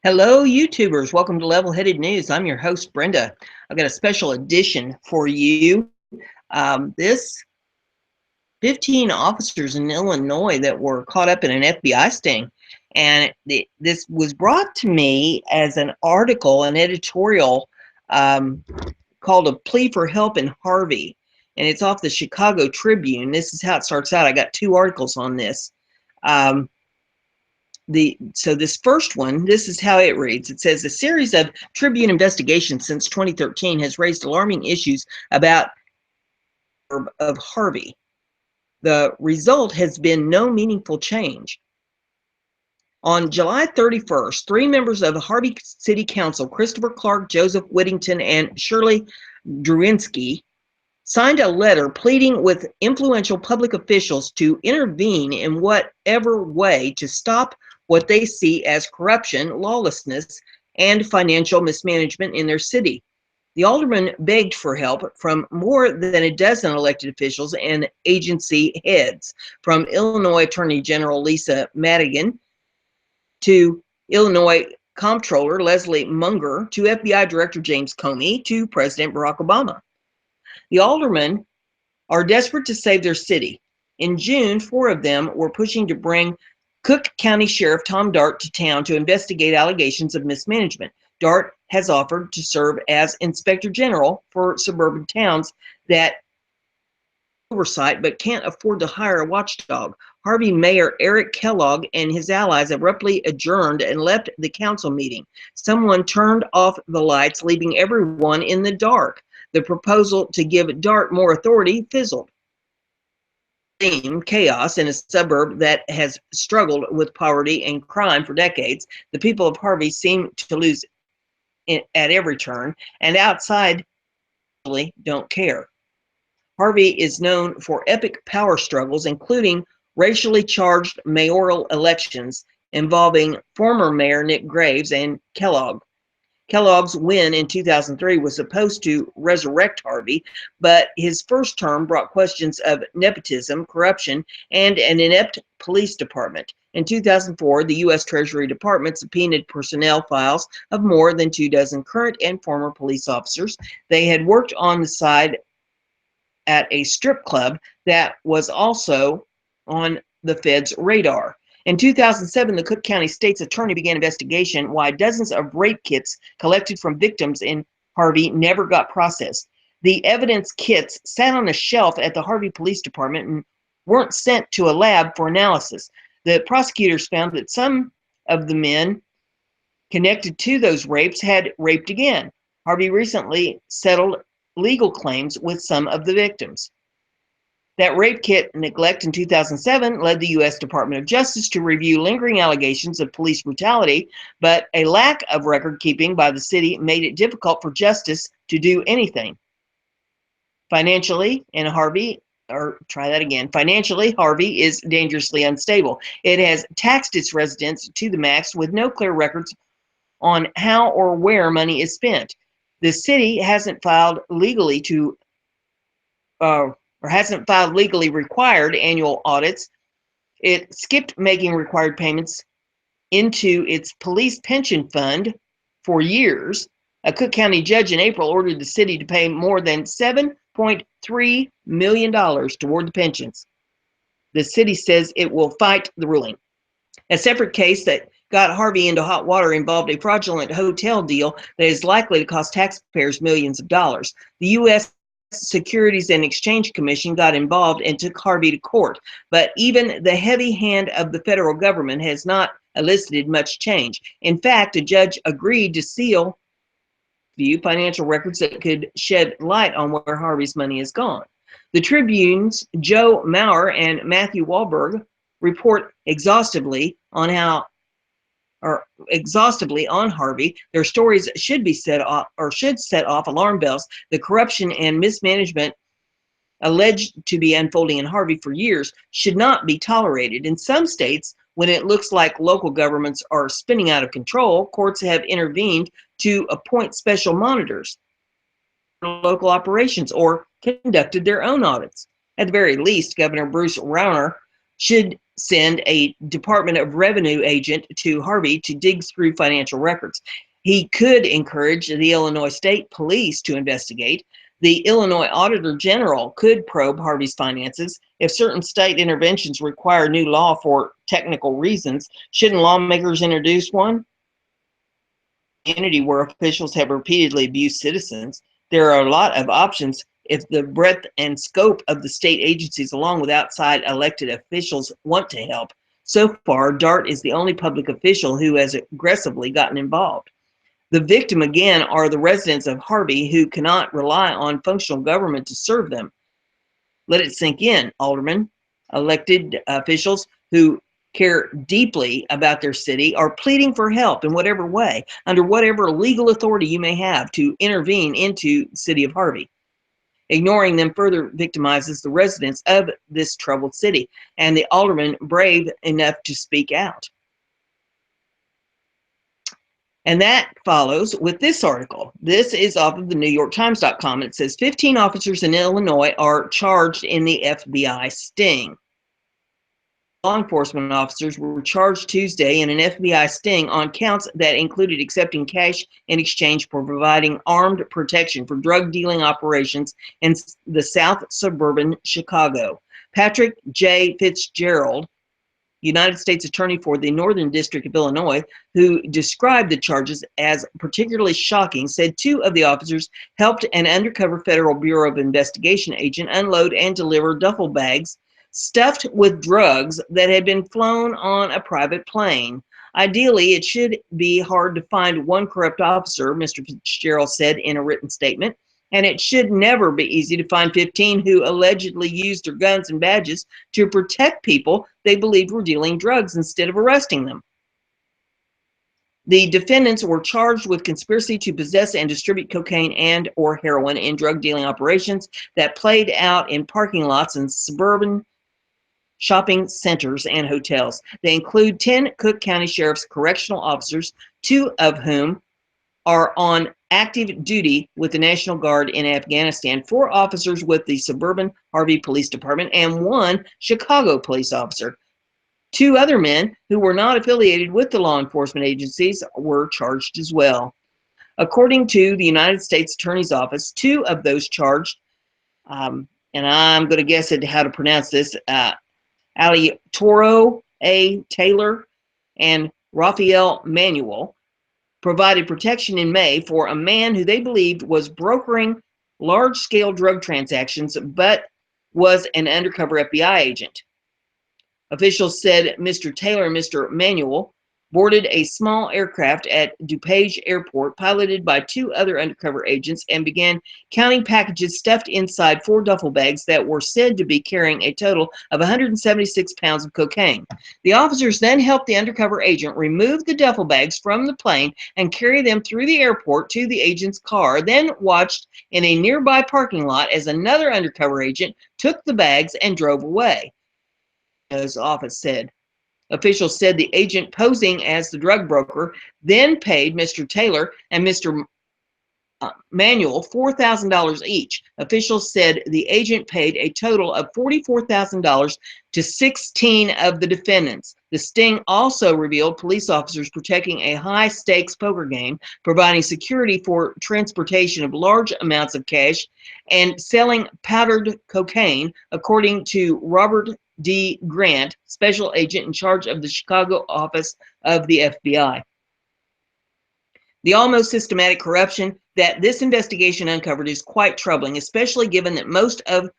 Hello, YouTubers. Welcome to Level-Headed News. I'm your host, Brenda. I've got a special edition for you. This 15 officers in Illinois that were caught up in an FBI sting. And this was brought to me as an article, an editorial called A Plea for Help in Harvey. And it's off the Chicago Tribune. This is how it starts out. I got two articles on this. So this first one, this is how it reads. It says, a series of Tribune investigations since 2013 has raised alarming issues about of Harvey. The result has been no meaningful change. On July 31st, three members of the Harvey City Council, Christopher Clark, Joseph Whittington, and Shirley Drewinski, signed a letter pleading with influential public officials to intervene in whatever way to stop what they see as corruption, lawlessness, and financial mismanagement in their city. The aldermen begged for help from more than a dozen elected officials and agency heads, from Illinois Attorney General Lisa Madigan to Illinois Comptroller Leslie Munger to FBI Director James Comey to President Barack Obama. The aldermen are desperate to save their city. In June, four of them were pushing to bring Cook County Sheriff Tom Dart to town to investigate allegations of mismanagement. Dart has offered to serve as Inspector General for suburban towns that oversight but can't afford to hire a watchdog. Harvey Mayor Eric Kellogg and his allies abruptly adjourned and left the council meeting. Someone turned off the lights, leaving everyone in the dark. The proposal to give Dart more authority fizzled. Chaos in a suburb that has struggled with poverty and crime for decades, the people of Harvey seem to lose at every turn, and outside don't care. Harvey is known for epic power struggles, including racially charged mayoral elections involving former Mayor Nick Graves and Kellogg. Kellogg's win in 2003 was supposed to resurrect Harvey, but his first term brought questions of nepotism, corruption, and an inept police department. In 2004, the U.S. Treasury Department subpoenaed personnel files of more than 24 current and former police officers. They had worked on the side at a strip club that was also on the Fed's radar. In 2007, the Cook County State's Attorney began investigation why dozens of rape kits collected from victims in Harvey never got processed. The evidence kits sat on a shelf at the Harvey Police Department and weren't sent to a lab for analysis. The prosecutors found that some of the men connected to those rapes had raped again. Harvey recently settled legal claims with some of the victims. That rape kit neglect in 2007 led the U.S. Department of Justice to review lingering allegations of police brutality, but a lack of record keeping by the city made it difficult for justice to do anything. Financially, Harvey is dangerously unstable. It has taxed its residents to the max with no clear records on how or where money is spent. The city hasn't filed legally required annual audits. It skipped making required payments into its police pension fund for years. A Cook County judge in April ordered the city to pay more than $7.3 million toward the pensions. The city says it will fight the ruling. A separate case that got Harvey into hot water involved a fraudulent hotel deal that is likely to cost taxpayers millions of dollars. The U.S. Securities and Exchange Commission got involved and took Harvey to court, but even the heavy hand of the federal government has not elicited much change. In fact, a judge agreed to seal financial records that could shed light on where Harvey's money has gone. The Tribune's Joe Maurer and Matthew Wahlberg report exhaustively on Harvey. Their stories should set off alarm bells. The corruption and mismanagement alleged to be unfolding in Harvey for years should not be tolerated. In some states, when it looks like local governments are spinning out of control, courts have intervened to appoint special monitors for local operations or conducted their own audits. At the very least, Governor Bruce Rauner should send a Department of Revenue agent to Harvey to dig through financial records. He could encourage the Illinois State Police to investigate. The Illinois Auditor General could probe Harvey's finances. If certain state interventions require new law for technical reasons, shouldn't lawmakers introduce one? Community where officials have repeatedly abused citizens, there are a lot of options if the breadth and scope of the state agencies, along with outside elected officials, want to help. So far, DART is the only public official who has aggressively gotten involved. The victim, again, are the residents of Harvey who cannot rely on functional government to serve them. Let it sink in, aldermen. Elected officials who care deeply about their city are pleading for help in whatever way, under whatever legal authority you may have to intervene into the city of Harvey. Ignoring them further victimizes the residents of this troubled city, and the aldermen brave enough to speak out. And that follows with this article. This is off of the NewYorkTimes.com. It says 15 officers in Illinois are charged in the FBI sting. Law enforcement officers were charged Tuesday in an FBI sting on counts that included accepting cash in exchange for providing armed protection for drug dealing operations in the South suburban Chicago. Patrick J. Fitzgerald, United States Attorney for the Northern District of Illinois, who described the charges as particularly shocking, said two of the officers helped an undercover Federal Bureau of Investigation agent unload and deliver duffel bags stuffed with drugs that had been flown on a private plane. Ideally, it should be hard to find one corrupt officer, Mr. Fitzgerald said in a written statement, and it should never be easy to find 15 who allegedly used their guns and badges to protect people they believed were dealing drugs instead of arresting them. The defendants were charged with conspiracy to possess and distribute cocaine and or heroin in drug dealing operations that played out in parking lots in suburban shopping centers and hotels. They include 10 Cook County Sheriff's correctional officers, 2 of whom are on active duty with the National Guard in Afghanistan, 4 officers with the suburban Harvey Police Department, and 1 Chicago police officer. 2 other men who were not affiliated with the law enforcement agencies were charged as well. According to the United States Attorney's Office, 2 of those charged, and I'm going to guess at how to pronounce this, Ali Toro A. Taylor and Raphael Manuel, provided protection in May for a man who they believed was brokering large-scale drug transactions but was an undercover FBI agent. Officials said Mr. Taylor and Mr. Manuel boarded a small aircraft at DuPage Airport piloted by 2 other undercover agents and began counting packages stuffed inside 4 duffel bags that were said to be carrying a total of 176 pounds of cocaine. The officers then helped the undercover agent remove the duffel bags from the plane and carry them through the airport to the agent's car, then watched in a nearby parking lot as another undercover agent took the bags and drove away, his office said. Officials said the agent posing as the drug broker then paid Mr. Taylor and Mr. Manuel $4,000 each. Officials said the agent paid a total of $44,000 to 16 of the defendants. The sting also revealed police officers protecting a high-stakes poker game, providing security for transportation of large amounts of cash, and selling powdered cocaine, according to Robert D. Grant, special agent in charge of the Chicago office of the FBI. The almost systematic corruption that this investigation uncovered is quite troubling, especially given that most of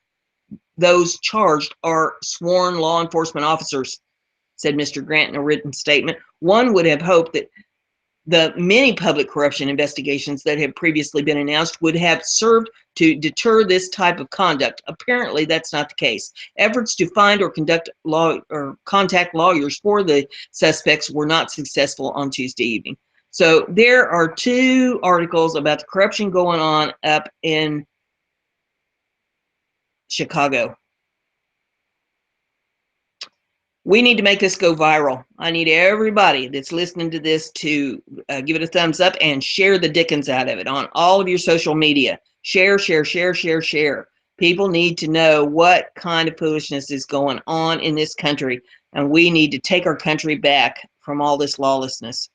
those charged are sworn law enforcement officers, said Mr. Grant in a written statement. One would have hoped that the many public corruption investigations that have previously been announced would have served to deter this type of conduct. Apparently, that's not the case. Efforts to find or contact lawyers for the suspects were not successful on Tuesday evening. So there are 2 articles about the corruption going on up in Chicago. We need to make this go viral. I need everybody that's listening to this to give it a thumbs up and share the dickens out of it on all of your social media. Share, share, share, share, share. People need to know what kind of foolishness is going on in this country, and we need to take our country back from all this lawlessness.